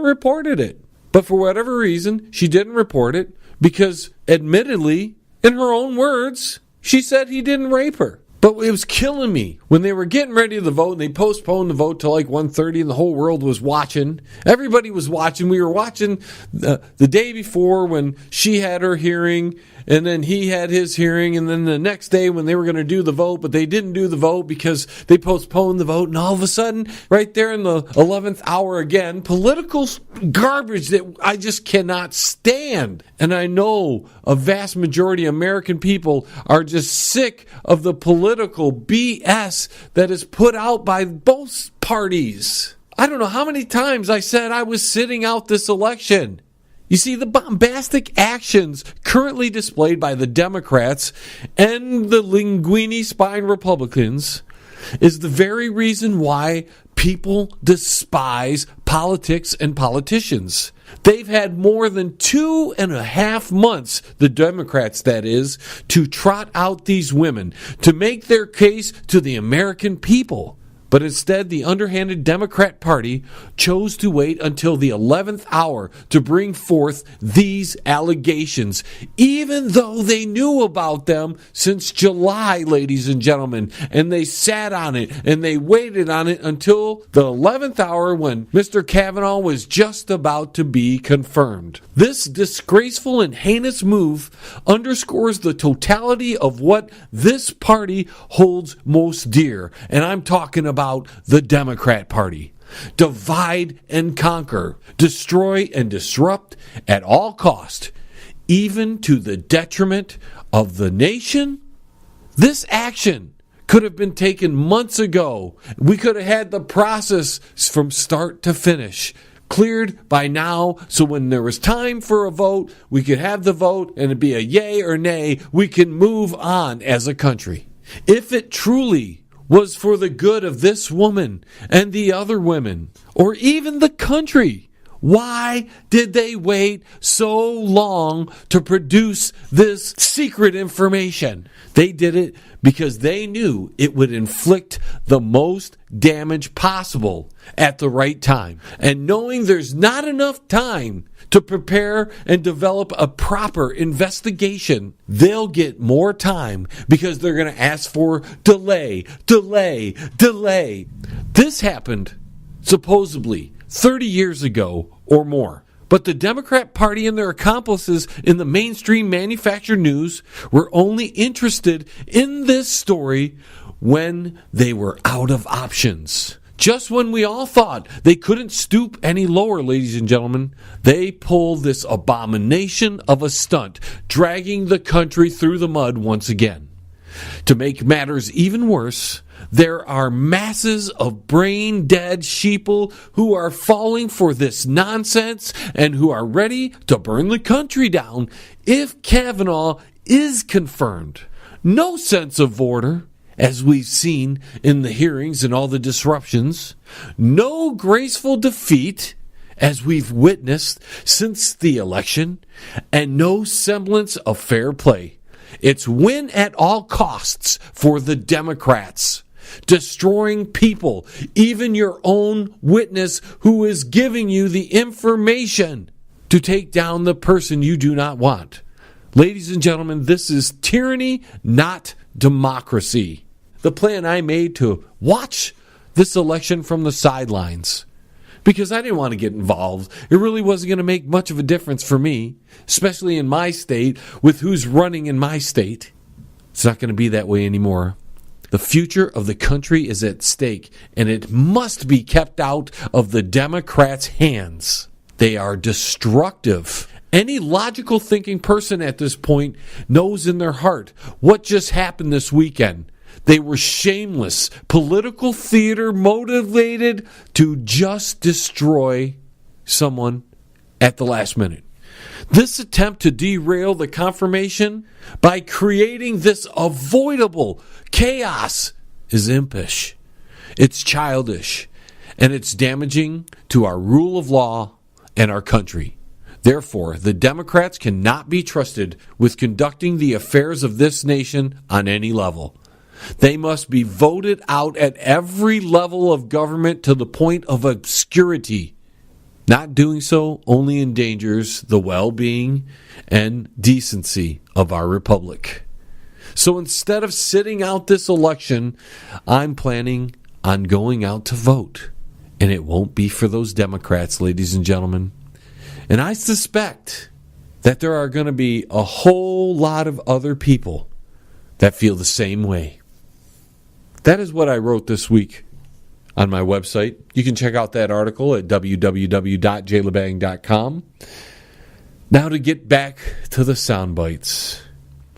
have reported it. But for whatever reason, she didn't report it because, admittedly, in her own words, she said he didn't rape her. But it was killing me when they were getting ready to vote and they postponed the vote till like 1:30 and the whole world was watching. Everybody was watching. We were watching the day before when she had her hearing and then he had his hearing, and then the next day when they were going to do the vote, but they didn't do the vote because they postponed the vote, and all of a sudden, right there in the 11th hour again, political garbage that I just cannot stand. And I know a vast majority of American people are just sick of the political BS that is put out by both parties. I don't know how many times I said I was sitting out this election. You see, the bombastic actions currently displayed by the Democrats and the linguini spine Republicans is the very reason why people despise politics and politicians. They've had more than 2.5 months, the Democrats that is, to trot out these women, to make their case to the American people. But instead, the underhanded Democrat Party chose to wait until the 11th hour to bring forth these allegations, even though they knew about them since July, ladies and gentlemen. And they sat on it, and they waited on it until the 11th hour when Mr. Kavanaugh was just about to be confirmed. This disgraceful and heinous move underscores the totality of what this party holds most dear. And I'm talking about the Democrat Party. Divide and conquer, destroy and disrupt at all cost, even to the detriment of the nation. This action could have been taken months ago. We could have had the process from start to finish cleared by now, so when there was time for a vote, we could have the vote and it'd be a yay or nay. We can move on as a country. If it truly was for the good of this woman and the other women, or even the country, why did they wait so long to produce this secret information? They did it because they knew it would inflict the most damage possible at the right time. And knowing there's not enough time to prepare and develop a proper investigation, they'll get more time because they're going to ask for delay. This happened supposedly 30 years ago or more. But the Democrat Party and their accomplices in the mainstream manufactured news were only interested in this story when they were out of options. Just when we all thought they couldn't stoop any lower, ladies and gentlemen, they pulled this abomination of a stunt, dragging the country through the mud once again. To make matters even worse, there are masses of brain-dead sheeple who are falling for this nonsense and who are ready to burn the country down if Kavanaugh is confirmed. No sense of order, as we've seen in the hearings and all the disruptions. No graceful defeat, as we've witnessed since the election. And no semblance of fair play. It's win at all costs for the Democrats. Destroying people, even your own witness who is giving you the information to take down the person you do not want. Ladies and gentlemen, this is tyranny, not democracy. The plan I made to watch this election from the sidelines, because I didn't want to get involved. It really wasn't going to make much of a difference for me, especially in my state, with who's running in my state. It's not going to be that way anymore. The future of the country is at stake, and it must be kept out of the Democrats' hands. They are destructive. Any logical thinking person at this point knows in their heart what just happened this weekend. They were shameless, political theater motivated to just destroy someone at the last minute. This attempt to derail the confirmation by creating this avoidable chaos is impish. It's childish, and it's damaging to our rule of law and our country. Therefore, the Democrats cannot be trusted with conducting the affairs of this nation on any level. They must be voted out at every level of government to the point of obscurity. Not doing so only endangers the well-being and decency of our republic. So instead of sitting out this election, I'm planning on going out to vote. And it won't be for those Democrats, ladies and gentlemen. And I suspect that there are going to be a whole lot of other people that feel the same way. That is what I wrote this week on my website. You can check out that article at www.jlebang.com. Now to get back to the sound bites.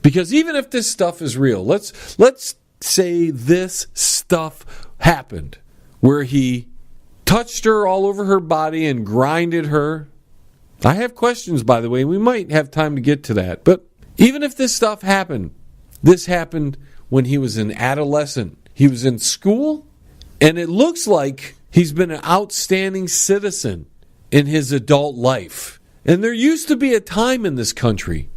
Because even if this stuff is real, let's say this stuff happened where he touched her all over her body and grinded her. I have questions, by the way. We might have time to get to that. But even if this stuff happened, this happened when he was an adolescent. He was in school. And it looks like he's been an outstanding citizen in his adult life. And there used to be a time in this country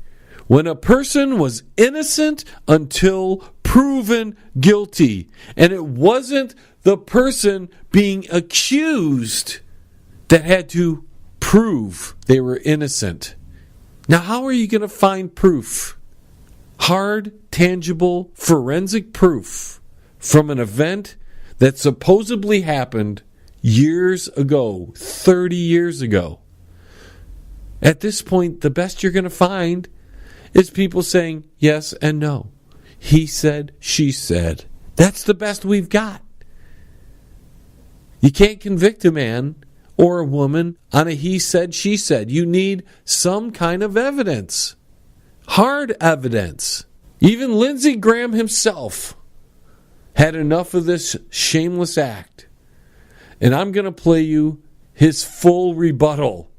when a person was innocent until proven guilty. And it wasn't the person being accused that had to prove they were innocent. Now, how are you going to find proof? Hard, tangible, forensic proof from an event that supposedly happened years ago, 30 years ago. At this point, the best you're going to find is people saying yes and no. He said, she said. That's the best we've got. You can't convict a man or a woman on a he said, she said. You need some kind of evidence. Hard evidence. Even Lindsey Graham himself had enough of this shameless act. And I'm going to play you his full rebuttal.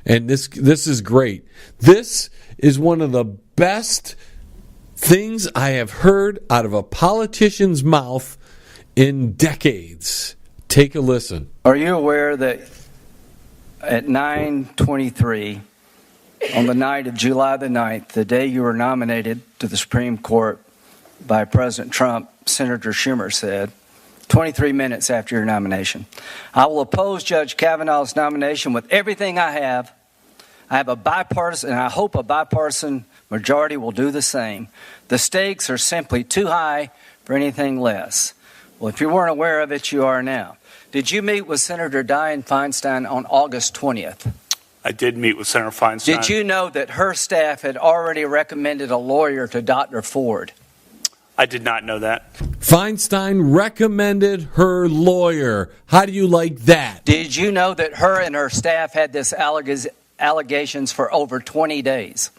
And this is great. This is one of the best things I have heard out of a politician's mouth in decades. Take a listen. Are you aware that at 9:23 on the night of July the 9th, the day you were nominated to the Supreme Court by President Trump, Senator Schumer said, 23 minutes after your nomination, I will oppose Judge Kavanaugh's nomination with everything I have. I have a bipartisan, and I hope a bipartisan majority will do the same. The stakes are simply too high for anything less. Well, if you weren't aware of it, you are now. Did you meet with Senator Dianne Feinstein on August 20th? I did meet with Senator Feinstein. Did you know that her staff had already recommended a lawyer to Dr. Ford? I did not know that. Feinstein recommended her lawyer. How do you like that? Did you know that her and her staff had this allegations for over 20 days?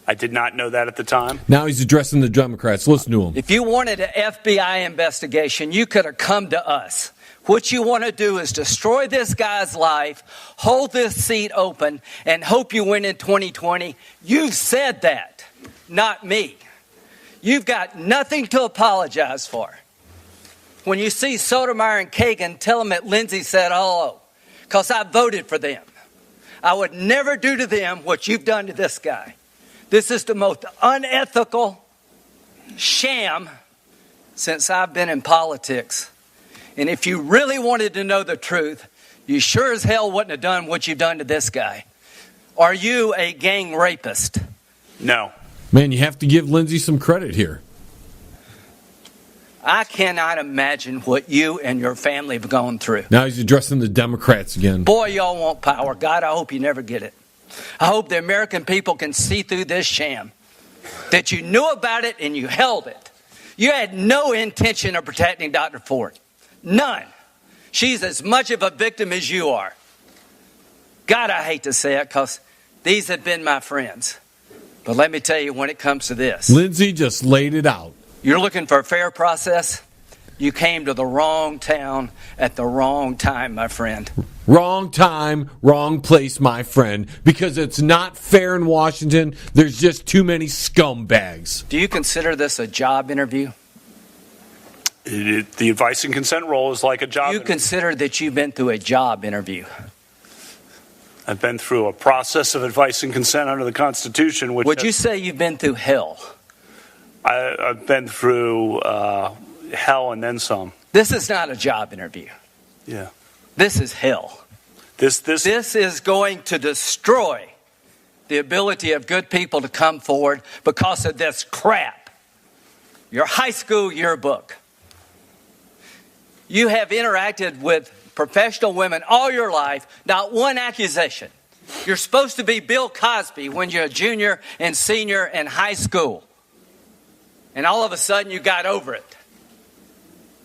I did not know that at the time. Now he's addressing the Democrats. Listen to him. If you wanted an FBI investigation, you could have come to us. What you want to do is destroy this guy's life, hold this seat open, and hope you win in 2020. You've said that, not me. You've got nothing to apologize for. When you see Sotomayor and Kagan, tell them that Lindsey said hello, because I voted for them. I would never do to them what you've done to this guy. This is the most unethical sham since I've been in politics. And if you really wanted to know the truth, you sure as hell wouldn't have done what you've done to this guy. Are you a gang rapist? No. Man, you have to give Lindsey some credit here. I cannot imagine what you and your family have gone through. Now he's addressing the Democrats again. Boy, y'all want power. God, I hope you never get it. I hope the American people can see through this sham. That you knew about it and you held it. You had no intention of protecting Dr. Ford. None. She's as much of a victim as you are. God, I hate to say it because these have been my friends. But let me tell you, when it comes to this, Lindsey just laid it out. You're looking for a fair process? You came to the wrong town at the wrong time, my friend. Wrong time, wrong place, my friend. Because it's not fair in Washington. There's just too many scumbags. Do you consider this a job interview? The advice and consent role is like a job interview. You consider that you've been through a job interview? I've been through a process of advice and consent under the Constitution. Would you say you've been through hell? I've been through hell and then some. This is not a job interview. Yeah. This is hell. This is going to destroy the ability of good people to come forward because of this crap. Your high school yearbook. You have interacted with professional women all your life, not one accusation. You're supposed to be Bill Cosby when you're a junior and senior in high school. And all of a sudden you got over it.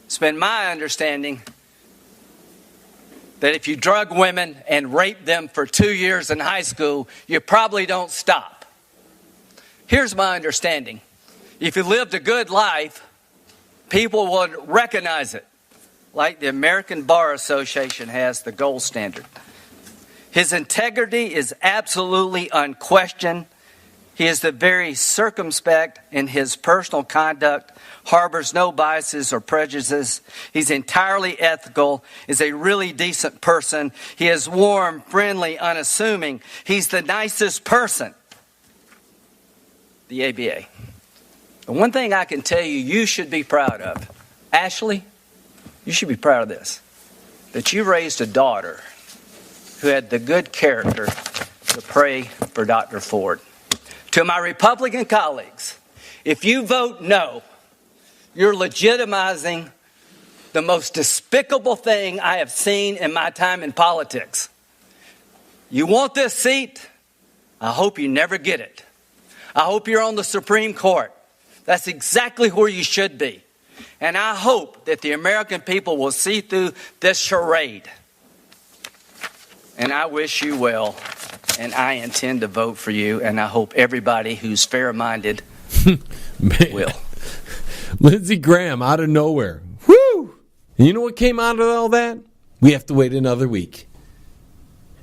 It's been my understanding that if you drug women and rape them for 2 years in high school, you probably don't stop. Here's my understanding. If you lived a good life, people would recognize it, like the American Bar Association has the gold standard. His integrity is absolutely unquestioned. He is the very circumspect in his personal conduct, harbors no biases or prejudices. He's entirely ethical, is a really decent person. He is warm, friendly, unassuming. He's the nicest person. The ABA. The one thing I can tell you should be proud of, Ashley, you should be proud of this, that you raised a daughter who had the good character to pray for Dr. Ford. To my Republican colleagues, if you vote no, you're legitimizing the most despicable thing I have seen in my time in politics. You want this seat? I hope you never get it. I hope you're on the Supreme Court. That's exactly where you should be. And I hope that the American people will see through this charade. And I wish you well. And I intend to vote for you, and I hope everybody who's fair-minded will. Lindsey Graham out of nowhere. Woo! And you know what came out of all that? We have to wait another week.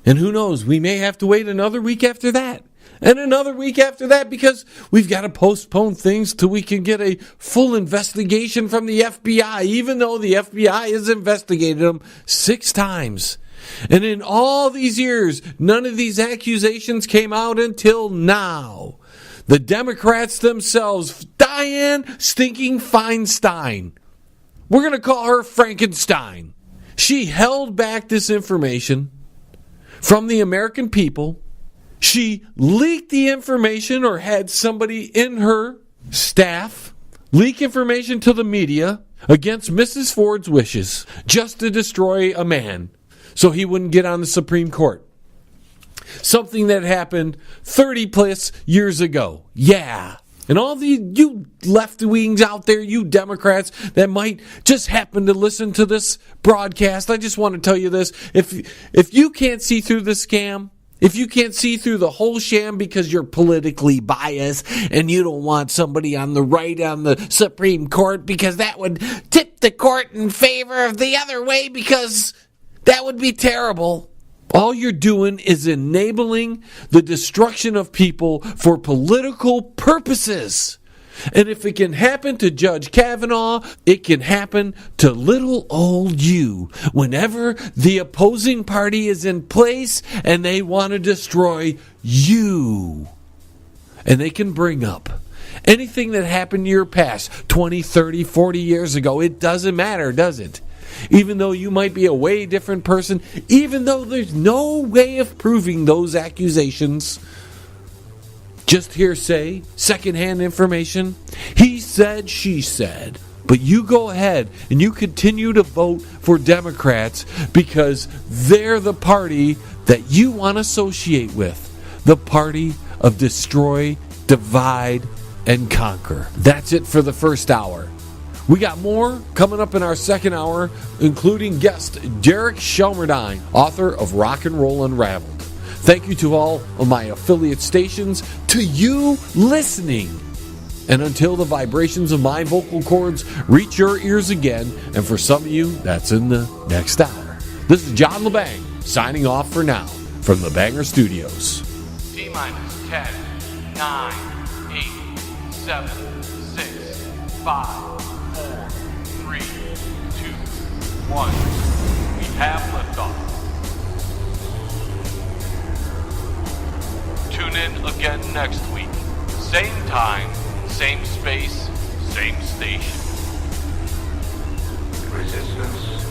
And who knows, we may have to wait another week after that. And another week after that, because we've got to postpone things till we can get a full investigation from the FBI, even though the FBI has investigated them 6 times. And in all these years, none of these accusations came out until now. The Democrats themselves, Dianne Stinking Feinstein, we're going to call her Frankenstein. She held back this information from the American people. She leaked the information, or had somebody in her staff leak information to the media against Mrs. Ford's wishes, just to destroy a man so he wouldn't get on the Supreme Court. Something that happened 30 plus years ago. Yeah. And all you left wings out there, you Democrats that might just happen to listen to this broadcast, I just want to tell you this. If you can't see through the scam, if you can't see through the whole sham because you're politically biased and you don't want somebody on the right on the Supreme Court because that would tip the court in favor of the other way, because that would be terrible. All you're doing is enabling the destruction of people for political purposes. And if it can happen to Judge Kavanaugh, it can happen to little old you whenever the opposing party is in place and they want to destroy you. And they can bring up anything that happened in your past 20, 30, 40 years ago. It doesn't matter, does it? Even though you might be a way different person, even though there's no way of proving those accusations, just hearsay, secondhand information, he said, she said. But you go ahead and you continue to vote for Democrats because they're the party that you want to associate with. The party of destroy, divide, and conquer. That's it for the first hour. We got more coming up in our second hour, including guest Derek Shelmerdine, author of Rock and Roll Unraveled. Thank you to all of my affiliate stations, to you listening. And until the vibrations of my vocal cords reach your ears again, and for some of you, that's in the next hour. This is John LeBang, signing off for now from the Banger Studios. T-minus 10, 9, 8, 7, 6, 5, 4, 3, 2, 1. We have liftoff. Tune in again next week. Same time, same space, same station. Resistance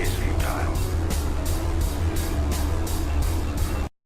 is futile.